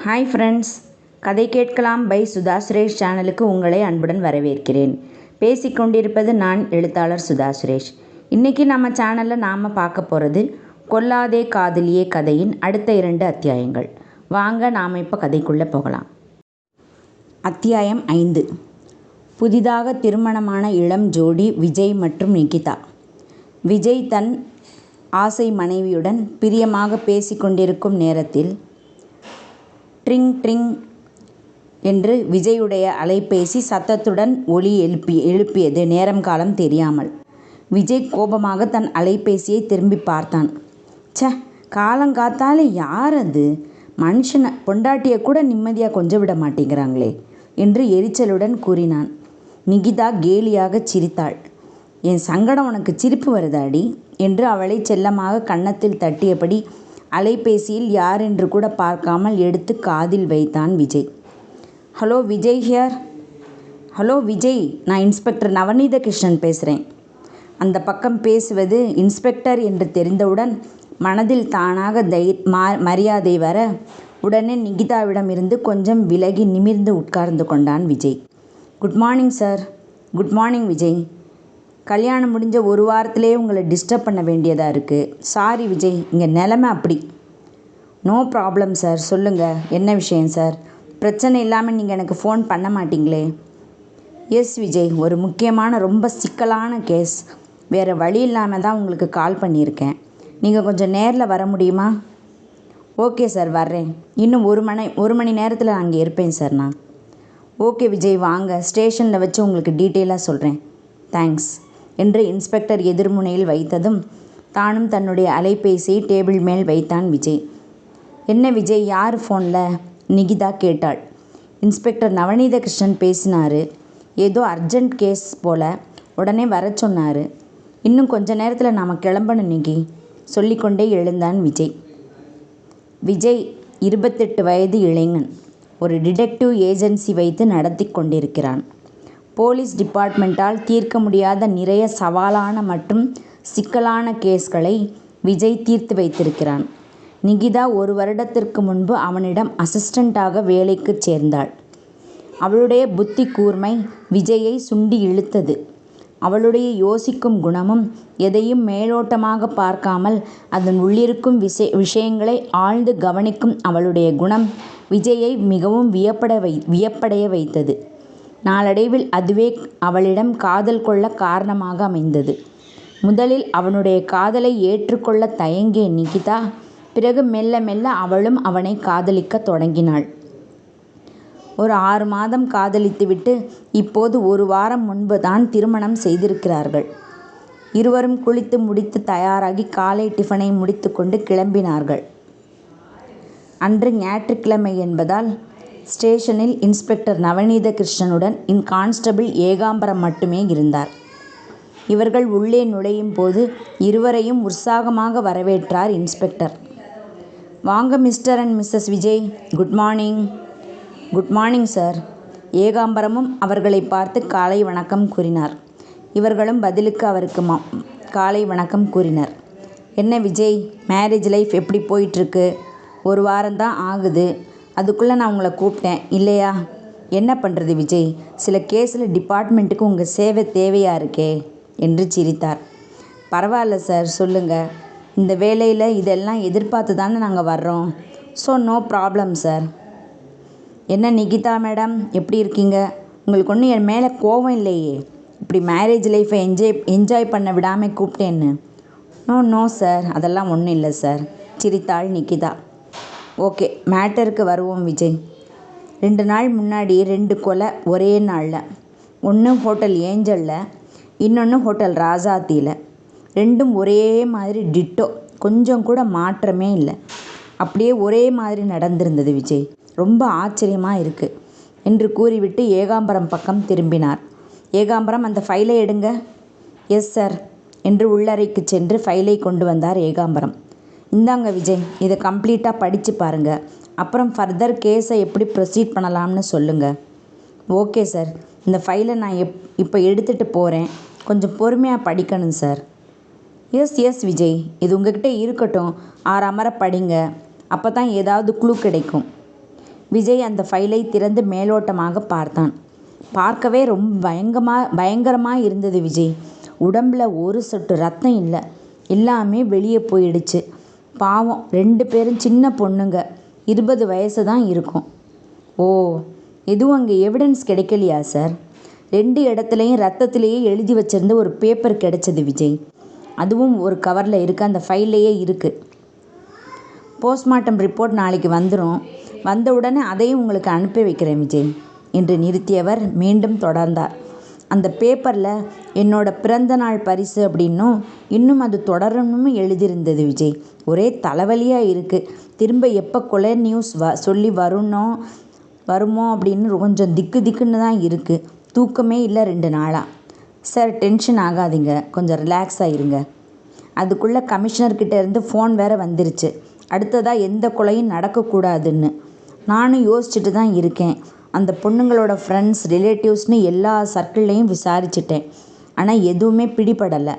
Hi friends, கதை கேட்கலாம் by Sudha Suresh சேனலுக்கு உங்களை அன்புடன் வரவேற்கிறேன். பேசிக்கொண்டிருப்பது நான் எழுத்தாளர் சுதா சுரேஷ். இன்றைக்கி நம்ம சேனலில் நாம் பார்க்க போகிறது கொல்லாதே காதலியே கதையின் அடுத்த 2 அத்தியாயங்கள். வாங்க நாம் இப்போ கதைக்குள்ளே போகலாம். அத்தியாயம் 5. புதிதாக திருமணமான இளம் ஜோடி விஜய் மற்றும் நிகிதா. விஜய் தன் ஆசை மனைவியுடன் பிரியமாக பேசிக்கொண்டிருக்கும் நேரத்தில் ட்ரிங் ட்ரிங் என்று விஜயுடைய அலைபேசி சத்தத்துடன் ஒலி எழுப்பியது. நேரம் காலம் தெரியாமல் விஜய் கோபமாக தன் அலைபேசியை திரும்பி பார்த்தான். காலங்காத்தாலே யார் அது? மனுஷனை பொண்டாட்டியை கூட நிம்மதியாக கொஞ்சம் விட மாட்டேங்கிறாங்களே என்று எரிச்சலுடன் கூறினான். நிகிதா கேலியாக சிரித்தாள். என் சங்கடம் உனக்கு சிரிப்பு வருதாடி என்று அவளை செல்லமாக கன்னத்தில் தட்டியபடி அலைபேசியில் யார் என்று கூட பார்க்காமல் எடுத்து காதில் வைத்தான் Vijay. Hello Vijay here. Hello Vijay, நான் இன்ஸ்பெக்டர் நவநீத கிருஷ்ணன் பேசுகிறேன். அந்த பக்கம் பேசுவது இன்ஸ்பெக்டர் என்று தெரிந்தவுடன் மனதில் தானாக மரியாதை வர உடனே நிகிதாவிடமிருந்து கொஞ்சம் விலகி நிமிர்ந்து உட்கார்ந்து கொண்டான் Vijay. Good morning sir. Good morning Vijay. கல்யாணம் முடிஞ்ச ஒரு வாரத்திலே உங்களை டிஸ்டர்ப் பண்ண வேண்டியதாக இருக்குது. சாரி விஜய், இங்கே நிலைமை அப்படி. நோ ப்ராப்ளம் சார், சொல்லுங்கள், என்ன விஷயம் சார்? பிரச்சனை இல்லாமல் நீங்கள் எனக்கு ஃபோன் பண்ண மாட்டிங்களே. எஸ் விஜய், ஒரு முக்கியமான ரொம்ப சிக்கலான கேஸ். வேறு வழி இல்லாமல் தான் உங்களுக்கு கால் பண்ணியிருக்கேன். நீங்கள் கொஞ்சம் நேரில் வர முடியுமா? ஓகே சார், வர்றேன். இன்னும் ஒரு மணி நேரத்தில் அங்கே இருப்பேன் சார் நான். ஓகே விஜய், வாங்க, ஸ்டேஷனில் வச்சு உங்களுக்கு டீட்டெயிலாக சொல்கிறேன். தேங்க்ஸ் என்று இன்ஸ்பெக்டர் எதிர்முனையில் வைத்ததும் தானும் தன்னுடைய அலைபேசியை டேபிள் மேல் வைத்தான் விஜய். என்ன விஜய், யார் ஃபோனில்? நிகிதா கேட்டாள். இன்ஸ்பெக்டர் நவநீத கிருஷ்ணன் பேசினார். ஏதோ அர்ஜெண்ட் கேஸ் போல், உடனே வர சொன்னார். இன்னும் கொஞ்ச நேரத்தில் நாம் கிளம்பணும் நிகி சொல்லிக்கொண்டே எழுந்தான் விஜய். விஜய் 28 வயது இளைஞன். ஒரு டிடெக்டிவ் ஏஜென்சி வைத்து நடத்தி கொண்டிருக்கிறான். போலீஸ் டிபார்ட்மெண்ட்டால் தீர்க்க முடியாத நிறைய சவாலான மற்றும் சிக்கலான கேஸ்களை விஜய் தீர்த்து வைத்திருக்கிறான். நிகிதா 1 வருடத்திற்கு முன்பு அவனிடம் அசிஸ்டண்ட்டாக வேலைக்கு சேர்ந்தாள். அவளுடைய புத்தி கூர்மை விஜயை சுண்டி இழுத்தது. அவளுடைய யோசிக்கும் குணமும், எதையும் மேலோட்டமாக பார்க்காமல் அதன் உள்ளிருக்கும் விஷயங்களை ஆழ்ந்து கவனிக்கும் அவளுடைய குணம் விஜயை மிகவும் வியப்படைய வைத்தது. நாளடைவில் அதுவே அவளிடம் காதல் கொள்ள காரணமாக அமைந்தது. முதலில் அவனுடைய காதலை ஏற்றுக்கொள்ள தயங்கிய நிகிதா பிறகு மெல்ல மெல்ல அவளும் அவனை காதலிக்க தொடங்கினாள். ஒரு 6 மாதம் காதலித்துவிட்டு இப்போது 1 வாரம் முன்பு தான் திருமணம் செய்திருக்கிறார்கள். இருவரும் குளித்து முடித்து தயாராகி காலை டிஃபனை முடித்து கொண்டு கிளம்பினார்கள். அன்று ஞாயிற்றுக்கிழமை என்பதால் ஸ்டேஷனில் இன்ஸ்பெக்டர் நவநீத கிருஷ்ணனுடன் கான்ஸ்டபிள் ஏகாம்பரம் மட்டுமே இருந்தார். இவர்கள் உள்ளே நுழையும் போது இருவரையும் உற்சாகமாக வரவேற்றார் இன்ஸ்பெக்டர். வாங்க mister and Mrs Vijay. Good morning. Good morning sir. ஏகாம்பரமும் அவர்களை பார்த்து காலை வணக்கம் கூறினார். இவர்களும் பதிலுக்கு அவருக்கு காலை வணக்கம் கூறினர். என்ன விஜய், மேரேஜ் லைஃப் எப்படி போயிட்டுருக்கு? 1 வாரம்தான் ஆகுது. அதுக்குள்ளே நான் உங்களை கூப்பிட்டேன் இல்லையா? என்ன பண்ணுறது விஜய், சில கேஸில் டிபார்ட்மெண்ட்டுக்கு உங்கள் சேவை தேவையாக இருக்கே என்று சிரித்தார். பரவாயில்ல சார், சொல்லுங்கள். இந்த வேலையில் இதெல்லாம் எதிர்பார்த்து தானே நாங்கள் வர்றோம். So no problem sir. என்ன நிகிதா மேடம், எப்படி இருக்கீங்க? உங்களுக்கு ஒன்றும் என் மேலே கோபம் இல்லையே? இப்படி மேரேஜ் லைஃப்பை என்ஜாய் பண்ண விடாமல் கூப்பிட்டேன்னு. நோ சார், அதெல்லாம் ஒன்றும் இல்லை சார், சிரித்தாள் நிகிதா. ஓகே, மேட்டருக்கு வருவோம் விஜய். 2 நாள் முன்னாடி 2 கொலை ஒரே நாளில். ஒன்று ஹோட்டல் ஏஞ்சலில், இன்னொன்று ஹோட்டல் ராஜாத்தியில். 2ம் ஒரே மாதிரி டிட்டோ, கொஞ்சம் கூட மாற்றமே இல்லை. அப்படியே ஒரே மாதிரி நடந்திருந்தது விஜய். ரொம்ப ஆச்சரியமாக இருக்குது என்று கூறிவிட்டு ஏகாம்பரம் பக்கம் திரும்பினார். ஏகாம்பரம், அந்த ஃபைலை எடுங்க. எஸ் சார் என்று உள்ளறைக்கு சென்று ஃபைலை கொண்டு வந்தார் ஏகாம்பரம். இந்தாங்க விஜய், இதை கம்ப்ளீட்டாக படித்து பாருங்கள். அப்புறம் ஃபர்தர் கேஸை எப்படி ப்ரொசீட் பண்ணலாம்னு சொல்லுங்கள். ஓகே சார், இந்த ஃபைலை நான் இப்போ எடுத்துகிட்டு போகிறேன். கொஞ்சம் பொறுமையாக படிக்கணும் சார். எஸ் விஜய், இது உங்ககிட்ட இருக்கட்டும். ஆறாமற படிங்க. அப்போ தான் ஏதாவது க்ளூ கிடைக்கும். விஜய் அந்த ஃபைலை திறந்து மேலோட்டமாக பார்த்தான். பார்க்கவே ரொம்ப பயங்கரமாக இருந்தது விஜய். உடம்புல ஒரு சொட்டு ரத்தம் இல்லை. எல்லாமே வெளியே போயிடுச்சு. பாவம் 2 பேரும் சின்ன பொண்ணுங்க. 20 வயசு தான் இருக்கும். ஓ, எதுவும் அங்கே எவிடன்ஸ் கிடைக்கலையா சார்? 2 இடத்துலையும் ரத்தத்திலேயே எழுதி வச்சிருந்த ஒரு பேப்பர் கிடைச்சது விஜய். அதுவும் ஒரு கவரில் இருக்குது. அந்த ஃபைல்லையே இருக்குது. போஸ்ட்மார்ட்டம் ரிப்போர்ட் நாளைக்கு வந்துடும். வந்த உடனே அதையும் உங்களுக்கு அனுப்பி வைக்கிறேன் விஜய் என்று நிறுத்தியவர் மீண்டும் தொடர்ந்தார். அந்த பேப்பரில் என்னோட பிறந்த நாள் பரிசு அப்படின்னும் இன்னும் அது தொடரணும்னு எழுதியிருந்தது விஜய். ஒரே தலைவலியாக இருக்குது. திரும்ப எப்போ கொலை நியூஸ் சொல்லி வருமோ அப்படின்னு கொஞ்சம் திக்குன்னு தான் இருக்குது. தூக்கமே இல்லை 2 நாளாக. சார், டென்ஷன் ஆகாதீங்க, கொஞ்சம் ரிலாக்ஸாக இருங்க. அதுக்குள்ளே கமிஷனர்கிட்ட இருந்து ஃபோன் வேறு வந்துருச்சு. அடுத்ததாக எந்த கொலையும் நடக்கக்கூடாதுன்னு. நானும் யோசிச்சுட்டு தான் இருக்கேன். அந்த பொண்ணுங்களோட ஃப்ரெண்ட்ஸ், ரிலேட்டிவ்ஸ்னு எல்லா சர்க்கிள்லையும் விசாரிச்சிட்டேன். ஆனால் எதுவுமே பிடிபடலை.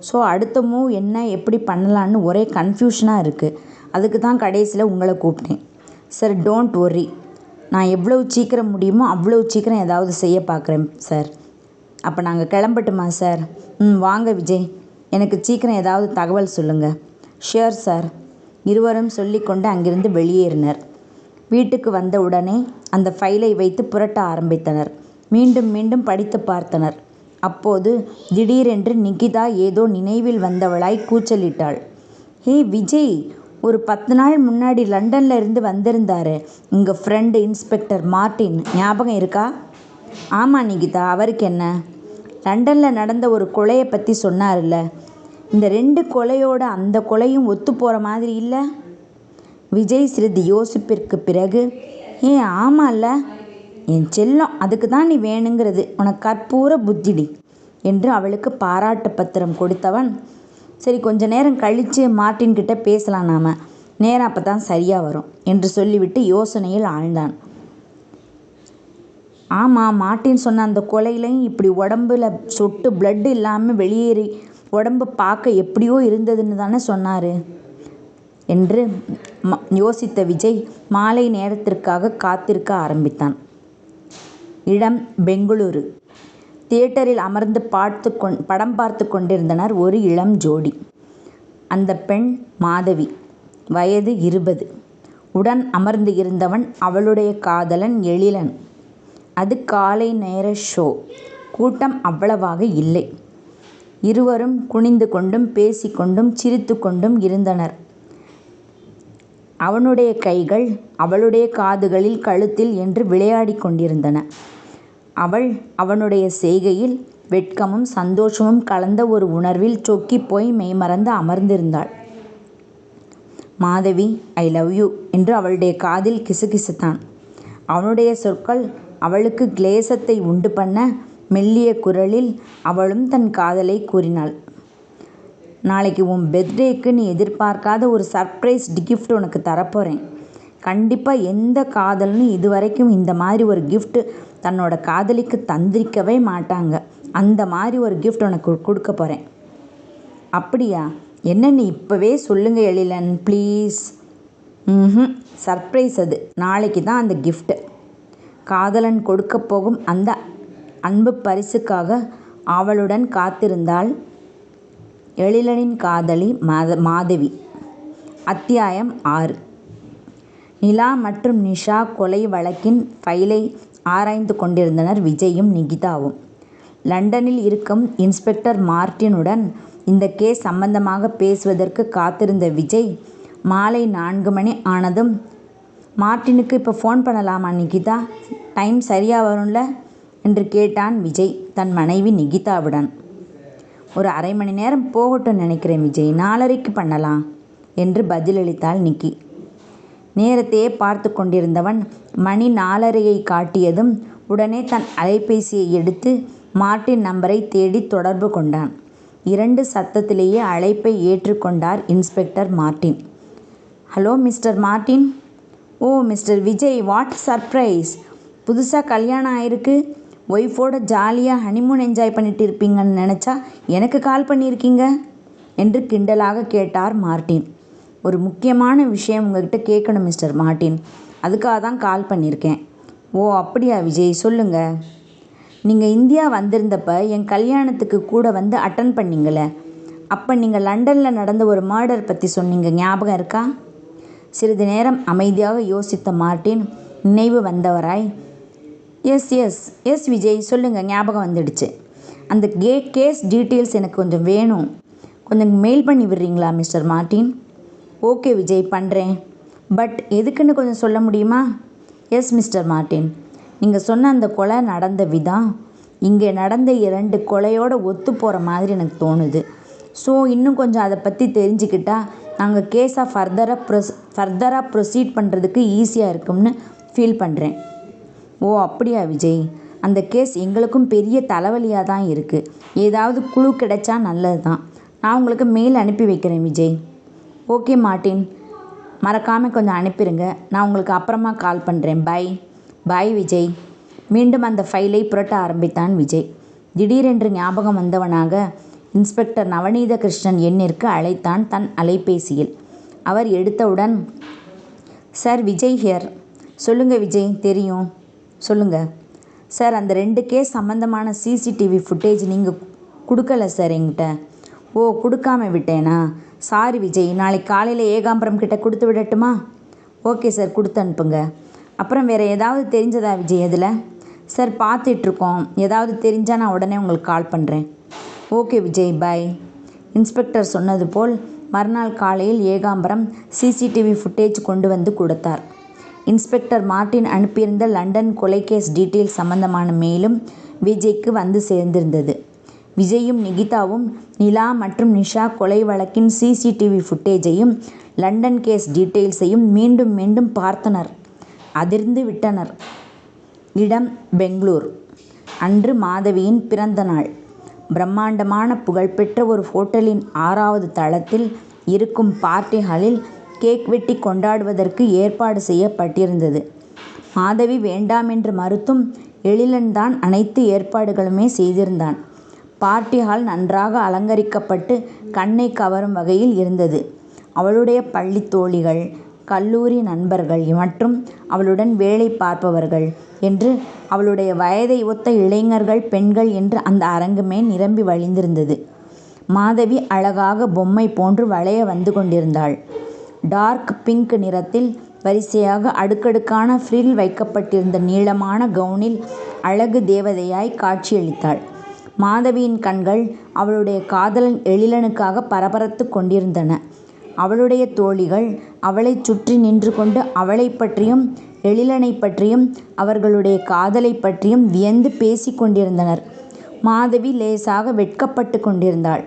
ஸோ அடுத்த மூவ் என்ன, எப்படி பண்ணலான்னு ஒரே கன்ஃபியூஷனாக இருக்குது. அதுக்கு தான் கடைசியில் உங்களை கூப்பிட்டேன். Sir, don't worry. நான் எவ்வளோ சீக்கிரம் முடியுமோ அவ்வளோ சீக்கிரம் ஏதாவது செய்ய பார்க்குறேன் சார். அப்போ நாங்கள் கிளம்பட்டுமா சார்? வாங்க விஜய், எனக்கு சீக்கிரம் ஏதாவது தகவல் சொல்லுங்கள். Sure sir. இருவரும் சொல்லிக்கொண்டு அங்கிருந்து வெளியேறினர். வீட்டுக்கு வந்த உடனே அந்த ஃபைலை வைத்து புரட்ட ஆரம்பித்தனர். மீண்டும் மீண்டும் படித்து பார்த்தனர். அப்போது திடீரென்று நிகிதா ஏதோ நினைவில் வந்தவளாய் கூச்சலிட்டாள். ஹே விஜய், ஒரு 10 நாள் முன்னாடி லண்டனில் இருந்து வந்திருந்தாரு உங்கள் ஃப்ரெண்டு இன்ஸ்பெக்டர் மார்ட்டின், ஞாபகம் இருக்கா? ஆமாம் நிகிதா, அவருக்கு என்ன? லண்டனில் நடந்த ஒரு கொலையை பற்றி சொன்னார்ல. இந்த 2 கொலையோட அந்த கொலையும் ஒத்து போகிற மாதிரி இல்லை? விஜய் சிறிது யோசிப்பிற்கு பிறகு, ஆமாம்ல என் செல்லம், அதுக்கு தான் நீ வேணுங்கிறது. உனக்கு கற்பூர புத்திடி என்று அவளுக்கு பாராட்டு பத்திரம் கொடுத்தவன், சரி கொஞ்ச நேரம் கழித்து மார்ட்டின்கிட்ட பேசலாம், நாம் நேரம் அப்போ தான் சரியாக வரும் என்று சொல்லிவிட்டு யோசனையில் ஆழ்ந்தான். ஆமாம், மார்ட்டின் சொன்ன அந்த கொலையிலையும் இப்படி உடம்புல சொட்டு பிளட் இல்லாமல் வெளியேறி உடம்பு பார்க்க எப்படியோ இருந்ததுன்னு தானே சொன்னார் என்று யோசித்த விஜய் மாலை நேரத்திற்காக காத்திருக்க ஆரம்பித்தான். இடம் பெங்களூரு. தியேட்டரில் அமர்ந்து படம் பார்த்து கொண்டிருந்தனர் ஒரு இளம் ஜோடி. அந்த பெண் மாதவி, வயது 20. உடன் அமர்ந்து இருந்தவன் அவளுடைய காதலன் எழிலன். அது காலை நேர ஷோ. கூட்டம் அவ்வளவாக இல்லை. இருவரும் குனிந்து கொண்டும் பேசிக்கொண்டும் சிரித்து கொண்டும் இருந்தனர். அவனுடைய கைகள் அவளுடைய காதுகளில், கழுத்தில் என்று விளையாடி கொண்டிருந்தன. அவள் அவனுடைய செய்கையில் வெட்கமும் சந்தோஷமும் கலந்த ஒரு உணர்வில் சொக்கி போய் மெய்மறந்து அமர்ந்திருந்தாள். மாதவி, ஐ லவ் யூ என்று அவளுடைய காதில் கிசுகிசுத்தான். அவனுடைய சொற்கள் அவளுக்கு கிளேசத்தை உண்டு பண்ண மெல்லிய குரலில் அவளும் தன் காதலை கூறினாள். நாளைக்கு உன் பர்த்டேக்கு நீ எதிர்பார்க்காத ஒரு சர்ப்ரைஸ் கிஃப்ட் உனக்கு தரப்போகிறேன். கண்டிப்பாக எந்த காதலனும் இதுவரைக்கும் இந்த மாதிரி ஒரு கிஃப்ட் தன்னோட காதலிக்கு தந்திரிக்கவே மாட்டாங்க. அந்த மாதிரி ஒரு கிஃப்ட் உனக்கு கொடுக்க போகிறேன். அப்படியா? என்னன்னு இப்போவே சொல்லுங்க எழிலன், ப்ளீஸ். சர்ப்ரைஸ் அது. நாளைக்கு தான் அந்த கிஃப்ட்டு. காதலன் கொடுக்க போகும் அந்த அன்பு பரிசுக்காக ஆவலுடன் காத்திருந்தாள் எழிலனின் காதலி மாதவி. அத்தியாயம் 6. நிலா மற்றும் நிஷா கொலை வழக்கின் ஃபைலை ஆராய்ந்து கொண்டிருந்தனர் விஜயும் நிகிதாவும். லண்டனில் இருக்கும் இன்ஸ்பெக்டர் மார்ட்டினுடன் இந்த கேஸ் சம்பந்தமாக பேசுவதற்கு காத்திருந்த விஜய் மாலை 4 மணி ஆனதும், மார்ட்டினுக்கு இப்போ ஃபோன் பண்ணலாமா நிகிதா? டைம் சரியாக வரும்ல என்று கேட்டான் விஜய் தன் மனைவி நிகிதாவுடன். ஒரு அரை மணி நேரம் போகட்டும் நினைக்கிறேன் விஜய், 4:30க்கு பண்ணலாம் என்று பதிலளித்தாள் நிக்கி. நேரத்தையே பார்த்து கொண்டிருந்தவன் மணி 4:30ஐ காட்டியதும் உடனே தன் அலைபேசியை எடுத்து மார்ட்டின் நம்பரை தேடி தொடர்பு கொண்டான். 2 சத்தத்திலேயே அழைப்பை ஏற்றுக்கொண்டார் inspector Martin. Hello mister Martin. Oh mister Vijay, what surprise! புதுசாக கல்யாணம் ஆயிருக்கு. ஒய்ஃபோட ஜாலியாக ஹனிமூன் என்ஜாய் பண்ணிட்டு இருப்பீங்கன்னு நினச்சா எனக்கு கால் பண்ணியிருக்கீங்க என்று கிண்டலாக கேட்டார் மார்ட்டின். ஒரு முக்கியமான விஷயம் உங்ககிட்ட கேட்கணும் மிஸ்டர் மார்ட்டின். அதுக்காக தான் கால் பண்ணியிருக்கேன். ஓ அப்படியா விஜய், சொல்லுங்கள். நீங்கள் இந்தியா வந்திருந்தப்ப என் கல்யாணத்துக்கு கூட வந்து அட்டன் பண்ணீங்களே, அப்போ நீங்கள் லண்டனில் நடந்த ஒரு மர்டர் பற்றி சொன்னீங்க, ஞாபகம் இருக்கா? சிறிது நேரம் அமைதியாக யோசித்த மார்ட்டின் நினைவு வந்தவராய், எஸ் எஸ் எஸ் விஜய், சொல்லுங்கள், ஞாபகம் வந்துடுச்சு. அந்த கேஸ் டீட்டெயில்ஸ் எனக்கு கொஞ்சம் வேணும். கொஞ்சம் மெயில் பண்ணி விடுறீங்களா மிஸ்டர் மார்ட்டின்? ஓகே விஜய், பண்ணுறேன். பட் எதுக்குன்னு கொஞ்சம் சொல்ல முடியுமா? எஸ் மிஸ்டர் மார்ட்டின், நீங்கள் சொன்ன அந்த கொலை நடந்த விதம் இங்கே நடந்த 2 கொலையோடு ஒத்து போகிற மாதிரி எனக்கு தோணுது. ஸோ இன்னும் கொஞ்சம் அதை பற்றி தெரிஞ்சுக்கிட்டால் நாங்கள் கேஸை ஃபர்தராக ப்ரொசீட் பண்ணுறதுக்கு ஈஸியாக இருக்கும்னு ஃபீல் பண்ணுறேன். ஓ அப்படியா விஜய், அந்த கேஸ் எங்களுக்கும் பெரிய தலைவலியாக தான் இருக்குது. ஏதாவது குழு கிடைச்சா நல்லது தான். நான் உங்களுக்கு மெயில் அனுப்பி வைக்கிறேன் விஜய். ஓகே மார்ட்டின், மறக்காமல் கொஞ்சம் அனுப்பிடுங்க. நான் உங்களுக்கு அப்புறமா கால் பண்ணுறேன். பாய் விஜய். மீண்டும் அந்த ஃபைலை புரட்ட ஆரம்பித்தான் விஜய். திடீரென்று ஞாபகம் வந்தவனாக இன்ஸ்பெக்டர் நவநீத கிருஷ்ணன் எண்ணிற்கு அழைத்தான் தன் அலைபேசியில். அவர் எடுத்தவுடன், சார் விஜய் ஹியர். சொல்லுங்கள் விஜய். தெரியும், சொல்லுங்கள். சார், அந்த 2 கேஸ் சம்மந்தமான சிசிடிவி ஃபுட்டேஜ் நீங்கள் கொடுக்கல சார் என்கிட்ட. ஓ, கொடுக்காம விட்டேனா? சாரி விஜய், நாளைக்கு காலையில் ஏகாம்பரம் கிட்ட கொடுத்து விடட்டுமா? ஓகே சார், கொடுத்து அனுப்புங்க. அப்புறம் வேறு ஏதாவது தெரிஞ்சதா விஜய் அதில்? சார், பார்த்துட்ருக்கோம். ஏதாவது தெரிஞ்சால் நான் உடனே உங்களுக்கு கால் பண்ணுறேன். ஓகே விஜய், பாய். இன்ஸ்பெக்டர் சொன்னது போல் மறுநாள் காலையில் ஏகாம்பரம் சிசிடிவி ஃபுட்டேஜ் கொண்டு வந்து கொடுத்தார். இன்ஸ்பெக்டர் மார்ட்டின் அனுப்பியிருந்த லண்டன் கொலை கேஸ் டீட்டெயில் சம்பந்தமான மெயிலும் விஜய்க்கு வந்து சேர்ந்திருந்தது. விஜயும் நிகிதாவும் நிலா மற்றும் நிஷா கொலை வழக்கின் சிசிடிவி ஃபுட்டேஜையும் லண்டன் கேஸ் டீட்டெயில்ஸையும் மீண்டும் மீண்டும் பார்த்தனர். அதிர்ந்து விட்டனர். இடம் பெங்களூர். அன்று மாதவியின் பிறந்த நாள். பிரம்மாண்டமான புகழ்பெற்ற ஒரு ஹோட்டலின் 6வது தளத்தில் இருக்கும் பார்ட்டி ஹாலில் கேக் வெட்டி கொண்டாடுவதற்கு ஏற்பாடு செய்யப்பட்டிருந்தது. மாதவி வேண்டாம் என்று மறுத்தும் எழிலன் தான் அனைத்து ஏற்பாடுகளுமே செய்திருந்தான். பார்ட்டி ஹால் நன்றாக அலங்கரிக்கப்பட்டு கண்ணை கவரும் வகையில் இருந்தது. அவளுடைய பள்ளி தோழிகள், கல்லூரி நண்பர்கள் மற்றும் அவளுடன் வேலை பார்ப்பவர்கள் என்று அவளுடைய வயதை ஒத்த இளைஞர்கள், பெண்கள் என்று அந்த அரங்குமே நிரம்பி வழிந்திருந்தது. மாதவி அழகாக பொம்மை போன்று வளைய வந்து கொண்டிருந்தாள். டார்க் பிங்க் நிறத்தில் வரிசையாக அடுக்கடுக்கான ஃப்ரில் வைக்கப்பட்டிருந்த நீளமான கவுனில் அழகு தேவதையாய் காட்சியளித்தாள். மாதவியின் கண்கள் அவளுடைய காதலன் எழிலனுக்காக பரபரத்து கொண்டிருந்தன. அவளுடைய தோழிகள் அவளை சுற்றி நின்று கொண்டு அவளை பற்றியும் எழிலனை பற்றியும் அவர்களுடைய காதலை பற்றியும் வியந்து பேசி கொண்டிருந்தனர். மாதவி லேசாக வெட்கப்பட்டு கொண்டிருந்தாள்.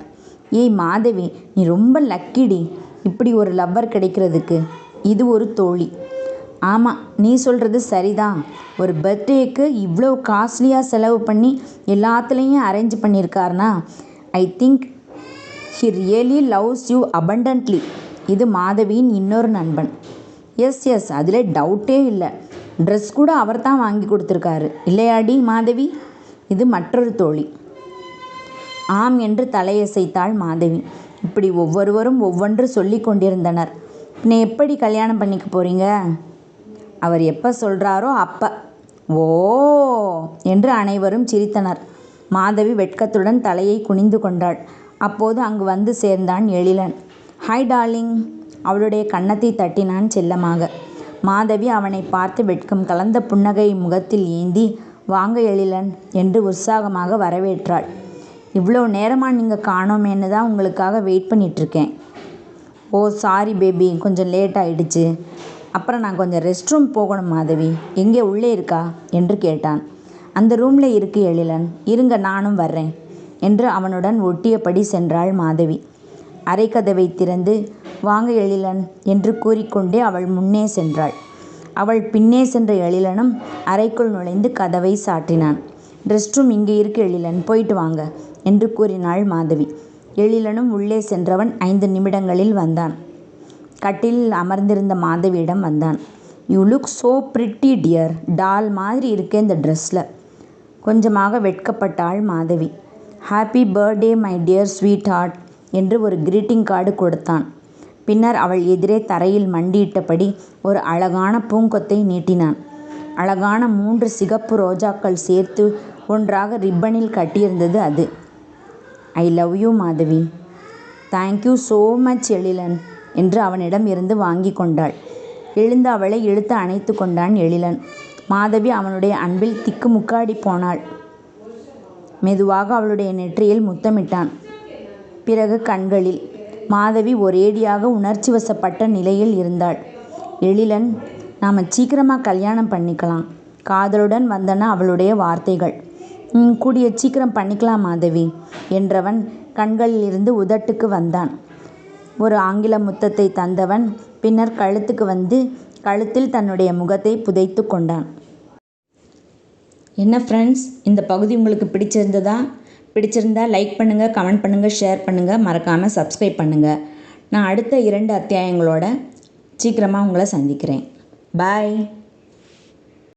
ஏய் மாதவி, நீ ரொம்ப லக்கிடி, இப்படி ஒரு லவ்வர் கிடைக்கிறதுக்கு. இது ஒரு தோழி. ஆமாம், நீ சொல்கிறது சரிதான். ஒரு பர்த்டேக்கு இவ்வளோ காஸ்ட்லியாக செலவு பண்ணி எல்லாத்துலேயும் அரேஞ்ச் பண்ணியிருக்காருனா I think he really loves you abundantly. இது மாதவியின் இன்னொரு நண்பன். எஸ் எஸ், அதில் டவுட்டே இல்லை. ட்ரெஸ் கூட அவர் தான் வாங்கி கொடுத்துருக்காரு இல்லையாடி மாதவி? இது மற்றொரு தோழி. ஆம் என்று தலையசைத்தாள் மாதவி. இப்படி ஒவ்வொருவரும் ஒவ்வொன்று சொல்லி கொண்டிருந்தனர். பின்ன எப்படி கல்யாணம் பண்ணிக்க போகிறீங்க? அவர் எப்போ சொல்கிறாரோ அப்போ. ஓ என்று அனைவரும் சிரித்தனர். மாதவி வெட்கத்துடன் தலையை குனிந்து கொண்டாள். அப்போது அங்கு வந்து சேர்ந்தான் எழிலன். Hi darling. அவளுடைய கன்னத்தை தட்டினான் செல்லமாக. மாதவி அவனை பார்த்து வெட்கம் கலந்த புன்னகை முகத்தில் ஏந்தி, வாங்க எழிலன் என்று உற்சாகமாக வரவேற்றாள். இவ்வளோ நேரமாக நீங்கள் காணோமேன்னு தான் உங்களுக்காக வெயிட் பண்ணிகிட்ருக்கேன். ஓ சாரி பேபி, கொஞ்சம் லேட் ஆகிடுச்சு. அப்புறம் நான் கொஞ்சம் ரெஸ்ட் ரூம் போகணும் மாதவி. எங்கே உள்ளே இருக்கா என்று கேட்டான். அந்த ரூமில் இருக்கு எழிலன், இருங்க நானும் வர்றேன் என்று அவனுடன் ஒட்டியபடி சென்றாள் மாதவி. அறைக்கதவை திறந்து, வாங்க எழிலன் என்று கூறிக்கொண்டே அவள் முன்னே சென்றாள். அவள் பின்னே சென்ற எழிலனும் அறைக்குள் நுழைந்து கதவை சாற்றினான். ரெஸ்ட் ரூம் இங்கே இருக்கு எழிலன், போயிட்டு வாங்க என்று கூறினாள் மாதவி. எழிலனும் உள்ளே சென்றவன் 5 நிமிடங்களில் வந்தான். கட்டிலில் அமர்ந்திருந்த மாதவியிடம் வந்தான். You look so pretty dear. Doll மாதிரி இருக்கே இந்த ட்ரெஸ்ஸில். கொஞ்சமாக வெட்கப்பட்டாள் Madhavi. Happy birthday my dear sweetheart என்று ஒரு கிரீட்டிங் கார்டு கொடுத்தான். பின்னர் அவள் எதிரே தரையில் மண்டியிட்டபடி ஒரு அழகான பூங்கொத்தை நீட்டினான். அழகான 3 சிகப்பு ரோஜாக்கள் சேர்த்து ஒன்றாக ரிப்பனில் கட்டியிருந்தது அது. I love you Madhavi. Thank you so much Ezhilan என்று அவனிடம் இருந்து வாங்கி கொண்டாள். எழுந்து அவளை இழுத்து அணைத்து கொண்டான் எழிலன். மாதவி அவனுடைய அன்பில் திக்குமுக்காடி போனாள். மெதுவாக அவளுடைய நெற்றியில் முத்தமிட்டான். பிறகு கண்களில். மாதவி ஒரேடியாக உணர்ச்சி வசப்பட்ட நிலையில் இருந்தாள். எழிலன், நாம் சீக்கிரமாக கல்யாணம் பண்ணிக்கலாம். காதலுடன் வந்தன அவளுடைய வார்த்தைகள். கூடிய சீக்கிரம் பண்ணிக்கலாம் மாதவி என்றவன் கண்களில் இருந்து உதட்டுக்கு வந்தான். ஒரு ஆங்கில முத்தத்தை தந்தவன் பின்னர் கழுத்துக்கு வந்து கழுத்தில் தன்னுடைய முகத்தை புதைத்து கொண்டான். என்ன ஃப்ரெண்ட்ஸ், இந்த பகுதி உங்களுக்கு பிடிச்சிருந்தா லைக் பண்ணுங்கள், கமெண்ட் பண்ணுங்கள், ஷேர் பண்ணுங்கள், மறக்காமல் சப்ஸ்கிரைப் பண்ணுங்கள். நான் அடுத்த 2 அத்தியாயங்களோட சீக்கிரமாக உங்களை சந்திக்கிறேன். பாய்.